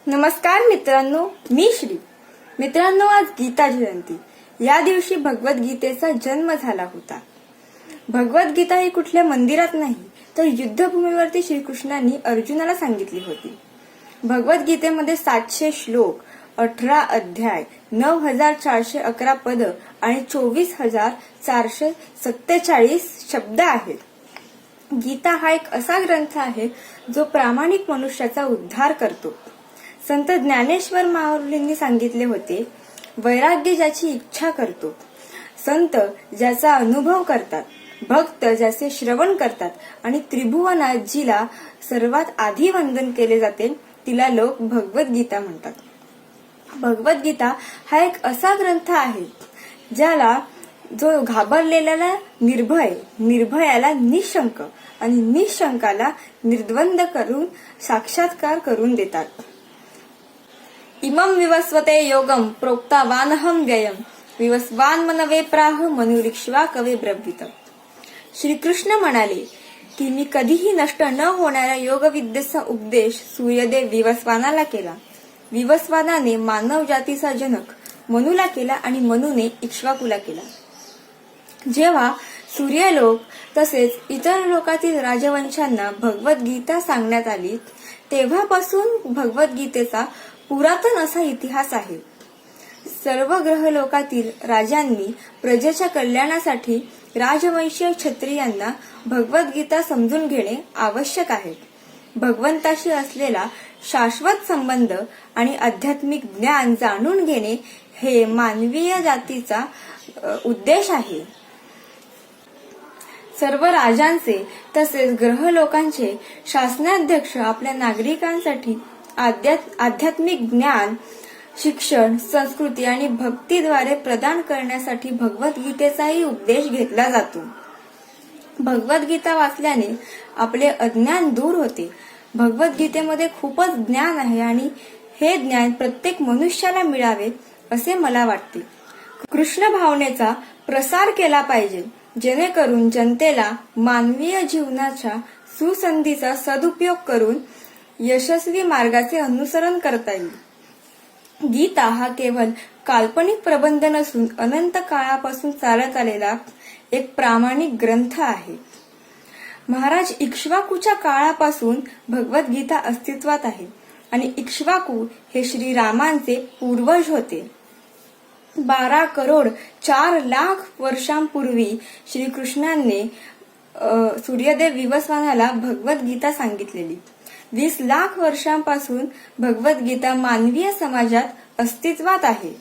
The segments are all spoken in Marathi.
नमस्कार मित्रांनो, मी श्री. मित्रांनो, आज गीता जयंती. या दिवशी भगवद्गीतेचा जन्म झाला होता. भगवद्गीता ही कुठल्या मंदिरात नाही, तर युद्धभूमीवरती श्रीकृष्णांनी अर्जुनाला सांगितली होती. भगवद्गीतेमध्ये 700 श्लोक, 18 अध्याय, 9411 पद आणि 24,447 शब्द आहेत. गीता हा एक असा ग्रंथ आहे जो प्रामाणिक मनुष्याचा उद्धार करतो. संत ज्ञानेश्वर माऊलींनी सांगितले होते, वैराग्य ज्याची इच्छा करतो, संत ज्याचा अनुभव करतात, भक्त ज्याचे श्रवण करतात आणि त्रिभुवनात जिला सर्वात आधी वंदन केले जाते तिला लोक भगवद्गीता म्हणतात. भगवद्गीता हा एक असा ग्रंथ आहे ज्याला जो घाबरलेल्याला निर्भय, निर्भयाला निशंक आणि निशंकाला निर्द्वंद करून साक्षात्कार करून देतात. इमं विवस्वते योगम प्रोक्ता वानहम व्ययम विवस्वान मनवे प्राह मनुरिक्ष्वा कवे ब्रवीत. श्रीकृष्ण म्हणाले की मी कधीही नष्ट न होणाऱ्या योगविद्येचा उपदेश सूर्यदेव विवस्वानाला केला. विवस्वानाने मानव जातीचा जनक मनुला केला आणि मनुने इक्ष्वाकुला केला. जेव्हा सूर्यलोक तसेच इतर लोकातील राजवंशांना भगवद्गीता सांगण्यात आली, तेव्हापासून भगवद्गीतेचा पुरातन असा इतिहास आहे. सर्व ग्रहलोकातील राजांनी प्रजेच्या कल्याणासाठी राजवंशीय क्षत्रियांना भगवद्गीता समजून घेणे आवश्यक आहे. भगवंताशी असलेला शाश्वत संबंध आणि आध्यात्मिक ज्ञान जाणून घेणे हे मानवीय जातीचा उद्देश आहे. सर्व राजांचे तसेच ग्रहलोकांचे शासनाध्यक्ष आपल्या नागरिकांसाठी आध्यात्मिक ज्ञान, शिक्षण, संस्कृती आणि भक्तीद्वारे प्रदान करण्यासाठी भगवद्गीतेचाही उपदेश घेतला जातो. भगवद्गीता वाचल्याने आपले अज्ञान दूर होते. भगवद्गीतेमध्ये खूपच ज्ञान आहे आणि हे ज्ञान प्रत्येक मनुष्याला मिळावे असे मला वाटते. कृष्ण भावनेचा प्रसार केला पाहिजे, जेणेकरून जनतेला मानवीय जीवनाच्या सुसंधीचा सदुपयोग करून यशस्वी मार्गाचे अनुसरण करता येईल. गीता हा केवळ काल्पनिक प्रबंध नसून अनंत काळापासून चालत आलेला एक प्रामाणिक ग्रंथ आहे. महाराज इक्ष्वाकूच्या काळापासून भगवद्गीता अस्तित्वात आहे आणि इक्ष्वाकू हे श्रीरामांचे पूर्वज होते. 12,04,00,000 वर्षांपूर्वी श्रीकृष्णांनी सूर्यदेव विवस्वानाला भगवद्गीता सांगितलेली. 20,00,000 वर्षांपासून भगवद्गीता मानवीय समाजात अस्तित्वात आहे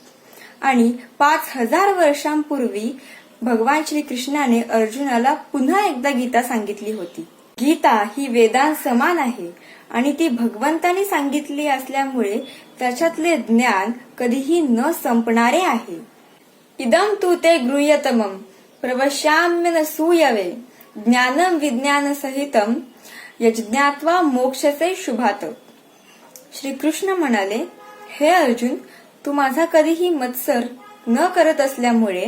आणि 5,000 वर्षांपूर्वी भगवान श्रीकृष्णाने अर्जुनाला पुन्हा एकदा गीता सांगितली होती. गीता ही वेदांत समान आहे आणि ती भगवंतांनी सांगितली असल्यामुळे त्याच्यातले ज्ञान कधीही न संपणारे आहे. इदं तु ते गृह्यतमं प्रवक्ष्याम्य न सूयवे ज्ञानं विज्ञान सहितं यज्ञात्वा मोक्षसे शुभात. श्रीकृष्ण म्हणाले, हे अर्जुन, तू माझा कधीही मत्सर न करत असल्यामुळे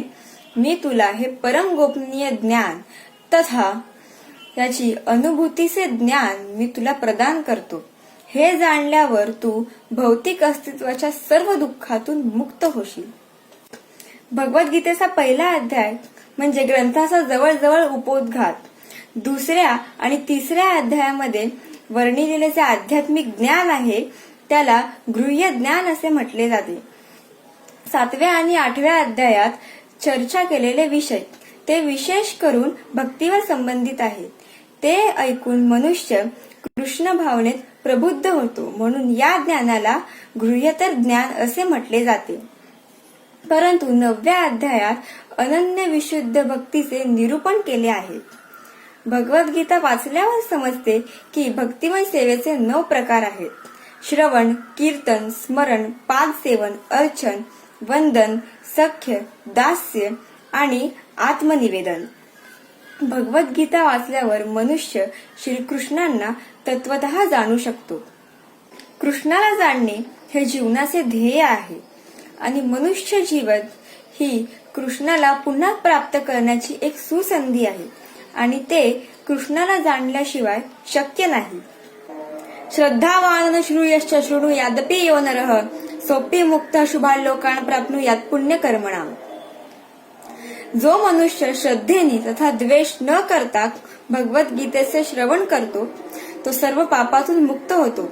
मी तुला हे परम गोपनीय ज्ञान तथा याची अनुभूतीचे ज्ञान मी तुला प्रदान करतो. हे जाणल्यावर तू भौतिक अस्तित्वाच्या सर्व दुःखातून मुक्त होशील. भगवद्गीतेचा पहिला अध्याय म्हणजे ग्रंथाचा जवळजवळ उपोद्घात. दुसऱ्या आणि तिसऱ्या अध्यायामध्ये वर्णिलेले जे आध्यात्मिक ज्ञान आहे त्याला गृह्य ज्ञान असे म्हटले जाते. 7व्या आणि 8व्या अध्यायात चर्चा केलेले विषय ते विशेष करून भक्तीवर संबंधित आहेत. ते ऐकून मनुष्य कृष्ण भावनेत प्रबुद्ध होतो, म्हणून या ज्ञानाला गृह्यतर ज्ञान असे म्हटले जाते. परंतु 9व्या अध्यायात अनन्य विशुद्ध भक्तीचे निरूपण केले आहे. भगवद्गीता वाचल्यावर समजते की भक्तिमय सेवेचे 9 प्रकार आहेत: श्रवण, कीर्तन, स्मरण, पादसेवन, अर्चन, वंदन, सख्य, दास्य आणि आत्मनिवेदन. भगवद्गीता वाचल्यावर मनुष्य श्रीकृष्णांना तत्वतः जाणू शकतो. कृष्णाला जाणणे हे जीवनाचे ध्येय आहे आणि मनुष्य जीवन ही कृष्णाला पुन्हा प्राप्त करण्याची एक सुसंधी आहे आणि ते कृष्णाला जाणल्याशिवाय शक्य नाही. श्रद्धावान श्रूयश्च शृणुयादपि यो नरः सोपी मुक्त शुभान लोकान प्राप्नुयात पुण्य कर्मणा. जो मनुष्य श्रद्धेने तथा द्वेष न करता भगवद्गीतेचे श्रवण करतो तो सर्व पापातून मुक्त होतो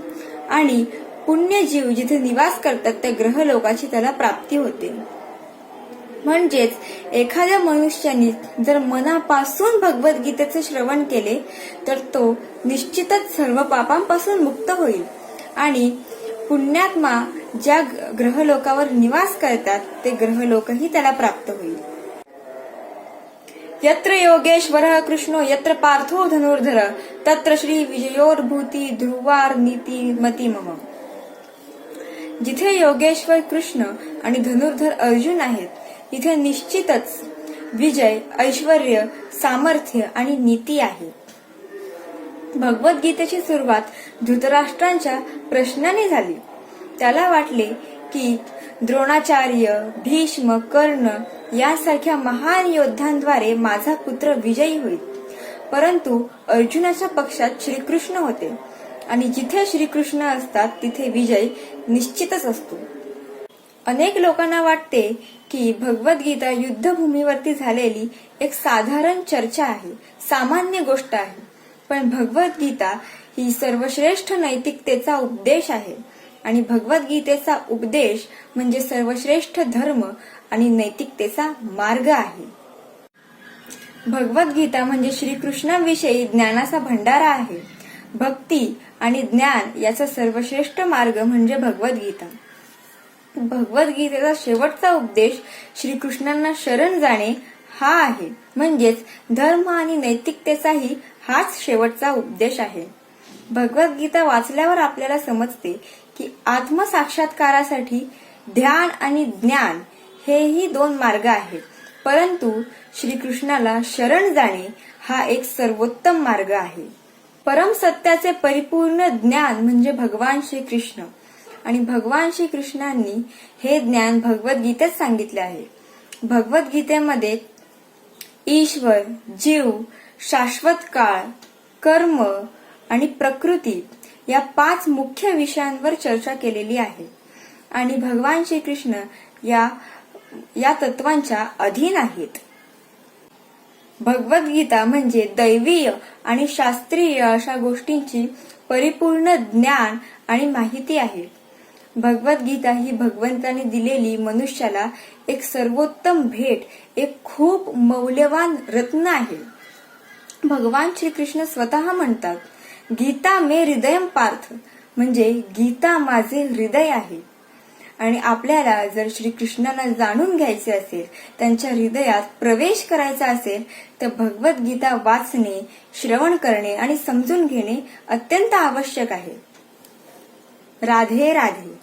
आणि पुण्य जीव जिथे निवास करतात त्या ग्रहलोकाची त्याला प्राप्ती होते. म्हणजेच एखाद्या मनुष्याने जर मनापासून भगवद्गीतेचे श्रवण केले तर तो निश्चितच सर्व पापांपासून मुक्त होईल आणि पुण्यात्मा ज्या ग्रहलोकावर निवास करतात ते ग्रहलोकही त्याला प्राप्त होईल. यत्र योगेश्वरः कृष्णो यत्र पार्थो धनुर्धर तत्र श्री विजयोर्भूती ध्रुवार नीती मती मम. जिथे योगेश्वर कृष्ण आणि धनुर्धर अर्जुन आहेत तिथे निश्चितच विजय, ऐश्वर्य, सामर्थ्य आणि नीती आहे. भगवद्गीतेची सुरुवात धृतराष्ट्रांच्या प्रश्नाने झाली. त्याला वाटले की द्रोणाचार्य, भीष्म, कर्ण यांसारख्या महान योद्ध्यांद्वारे माझा पुत्र विजयी होईल. परंतु अर्जुनाच्या पक्षात श्रीकृष्ण होते आणि जिथे श्रीकृष्ण असतात तिथे विजय निश्चितच असतो. अनेक लोकांना वाटते की भगवद्गीता युद्धभूमीवरती झालेली एक साधारण चर्चा आहे, सामान्य गोष्ट आहे. पण भगवद्गीता ही सर्वश्रेष्ठ नैतिकतेचा उपदेश आहे आणि भगवद्गीतेचा उपदेश म्हणजे सर्वश्रेष्ठ धर्म आणि नैतिकतेचा मार्ग आहे. भगवद्गीता म्हणजे श्रीकृष्णाविषयी ज्ञानाचा भंडारा आहे. भक्ती आणि ज्ञान याचा सर्वश्रेष्ठ मार्ग म्हणजे भगवद्गीता. भगवद्गीतेचा शेवटचा उपदेश श्रीकृष्णांना शरण जाणे हा आहे. म्हणजेच धर्म आणि नैतिकतेचाही हाच शेवटचा उपदेश आहे. भगवद्गीता वाचल्यावर आपल्याला समजते की आत्मसाक्षात्कारासाठी ध्यान आणि ज्ञान हेही दोन मार्ग आहेत, परंतु श्रीकृष्णाला शरण जाणे हा एक सर्वोत्तम मार्ग आहे. परम सत्याचे परिपूर्ण ज्ञान म्हणजे भगवान श्रीकृष्ण आणि भगवान श्रीकृष्णांनी हे ज्ञान भगवद्गीतेत सांगितले आहे. भगवद्गीतेमध्ये ईश्वर, जीव, शाश्वत काळ, कर्म आणि प्रकृती या 5 मुख्य विषयांवर चर्चा केलेली आहे आणि भगवान श्रीकृष्ण या तत्वांच्या अधीन आहेत. भगवद्गीता म्हणजे दैवीय आणि शास्त्रीय अशा गोष्टींची परिपूर्ण ज्ञान आणि माहिती आहे. भगवद्गीता ही भगवंताने दिलेली मनुष्याला एक सर्वोत्तम भेट, एक खूप मौल्यवान रत्न आहे. भगवान श्रीकृष्ण स्वतः म्हणतात, गीता मे हृदयम पार्थ, म्हणजे गीता माझे हृदय आहे. आणि आपल्याला जर श्रीकृष्णांना जाणून घ्यायचे असेल, त्यांच्या हृदयात प्रवेश करायचा असेल तर भगवद्गीता वाचणे, श्रवण करणे आणि समजून घेणे अत्यंत आवश्यक आहे. राधे राधे.